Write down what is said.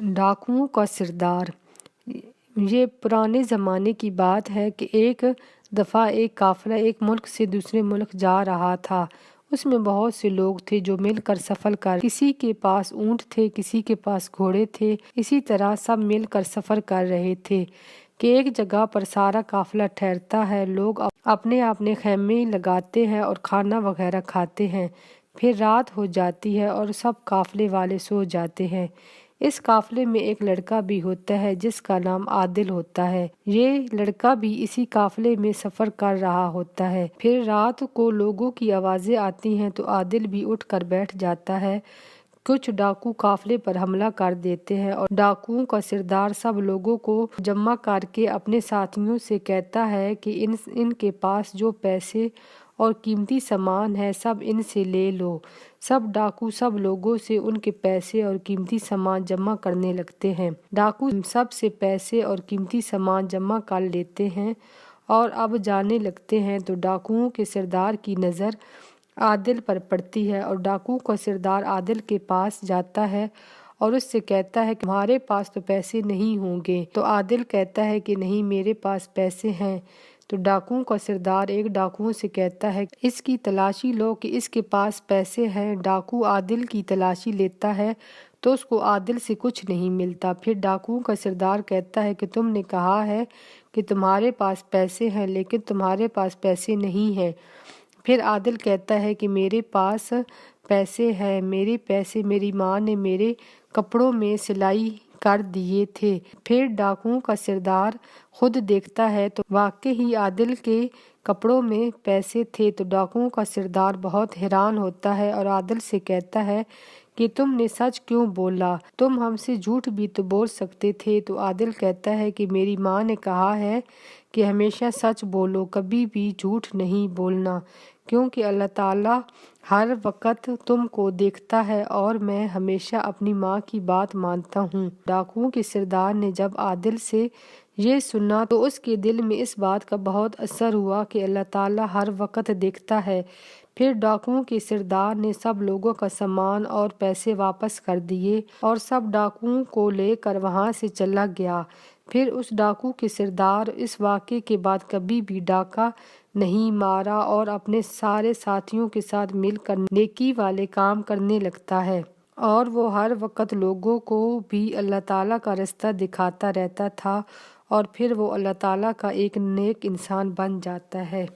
ڈاکوؤں کا سردار۔ یہ پرانے زمانے کی بات ہے کہ ایک دفعہ ایک قافلہ ایک ملک سے دوسرے ملک جا رہا تھا۔ اس میں بہت سے لوگ تھے جو مل کر سفر کر کسی کے پاس اونٹ تھے، کسی کے پاس گھوڑے تھے، اسی طرح سب مل کر سفر کر رہے تھے کہ ایک جگہ پر سارا قافلہ ٹھہرتا ہے، لوگ اپنے اپنے خیمے لگاتے ہیں اور کھانا وغیرہ کھاتے ہیں، پھر رات ہو جاتی ہے اور سب قافلے والے سو جاتے ہیں۔ اس قافلے میں ایک لڑکا بھی ہوتا ہے جس کا نام عادل ہوتا ہے۔ یہ لڑکا بھی اسی قافلے میں سفر کر رہا ہوتا ہے۔ پھر رات کو لوگوں کی آوازیں آتی ہیں تو عادل بھی اٹھ کر بیٹھ جاتا ہے۔ کچھ ڈاکو قافلے پر حملہ کر دیتے ہیں اور ڈاکوؤں کا سردار سب لوگوں کو جمع کر کے اپنے ساتھیوں سے کہتا ہے کہ ان کے پاس جو پیسے اور قیمتی سامان ہے سب ان سے لے لو۔ سب ڈاکو سب لوگوں سے ان کے پیسے اور قیمتی سامان جمع کرنے لگتے ہیں۔ ڈاکو سب سے پیسے اور قیمتی سامان جمع کر لیتے ہیں اور اب جانے لگتے ہیں تو ڈاکوؤں کے سردار کی نظر عادل پر پڑتی ہے اور ڈاکو کا سردار عادل کے پاس جاتا ہے اور اس سے کہتا ہے کہ تمہارے پاس تو پیسے نہیں ہوں گے؟ تو عادل کہتا ہے کہ نہیں، میرے پاس پیسے ہیں۔ تو ڈاکوؤں کا سردار ایک ڈاکو سے کہتا ہے اس کی تلاشی لو کہ اس کے پاس پیسے ہیں۔ ڈاکو عادل کی تلاشی لیتا ہے تو اس کو عادل سے کچھ نہیں ملتا۔ پھر ڈاکوؤں کا سردار کہتا ہے کہ تم نے کہا ہے کہ تمہارے پاس پیسے ہیں لیکن تمہارے پاس پیسے نہیں ہیں۔ پھر عادل کہتا ہے کہ میرے پاس پیسے ہیں، میرے پیسے میری ماں نے میرے کپڑوں میں سلائی کر دیے تھے۔ پھر ڈاکوؤں کا سردار خود دیکھتا ہے تو واقعی ہی عادل کے کپڑوں میں پیسے تھے۔ تو ڈاکوؤں کا سردار بہت حیران ہوتا ہے اور عادل سے کہتا ہے کہ تم نے سچ کیوں بولا؟ تم ہم سے جھوٹ بھی تو بول سکتے تھے۔ تو عادل کہتا ہے کہ میری ماں نے کہا ہے کہ ہمیشہ سچ بولو، کبھی بھی جھوٹ نہیں بولنا، کیونکہ اللہ تعالیٰ ہر وقت تم کو دیکھتا ہے اور میں ہمیشہ اپنی ماں کی بات مانتا ہوں۔ ڈاکوؤں کے سردار نے جب عادل سے یہ سنا تو اس کے دل میں اس بات کا بہت اثر ہوا کہ اللہ تعالیٰ ہر وقت دیکھتا ہے۔ پھر ڈاکوؤں کے سردار نے سب لوگوں کا سامان اور پیسے واپس کر دیے اور سب ڈاکوؤں کو لے کر وہاں سے چلا گیا۔ پھر اس ڈاکو کے سردار اس واقعے کے بعد کبھی بھی ڈاکہ نہیں مارا اور اپنے سارے ساتھیوں کے ساتھ مل کر نیکی والے کام کرنے لگتا ہے، اور وہ ہر وقت لوگوں کو بھی اللہ تعالیٰ کا رستہ دکھاتا رہتا تھا اور پھر وہ اللہ تعالیٰ کا ایک نیک انسان بن جاتا ہے۔